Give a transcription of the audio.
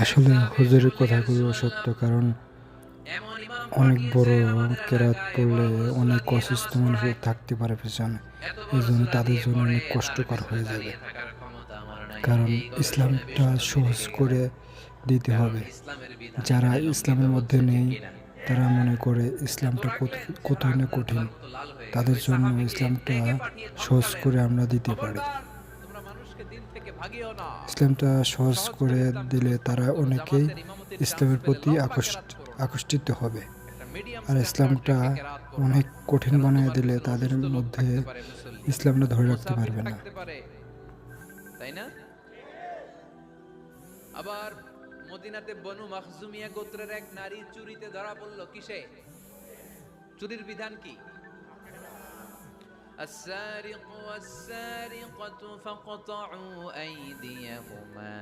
আসলে হুজুরের কথাগুলো সত্য, কারণ অনেক বড় কেরাত পড়লে অনেক অসুস্থ মানুষও থাকতে পারে পেছনে। এই জন্য তাদের জন্য অনেক কষ্টকর হয়ে যাবে, কারণ ইসলামটা সহজ করে দিতে হবে। যারা ইসলামের মধ্যে নেই তারা মনে করে ইসলামটা কোথায় না কঠিন, তাদের জন্য ইসলামটা সহজ করে আমরা দিতে পারি। ইসলামটা সহজ করে দিলে তারা অনেকেই ইসলামের প্রতি আকর্ষিত হবে। আর ইসলামটা অনেক কঠিন বানিয়ে দিলে তাদের মধ্যে ইসলামটা ধরে রাখতে পারবে না। তাই না? আবার মদিনাতে বনু মাখজুমিয়া গোত্রের এক নারী চুরিতে ধরা পড়ল। কিসে? চুরির বিধান কি? السارق والسارقة فاقطعوا أيديهما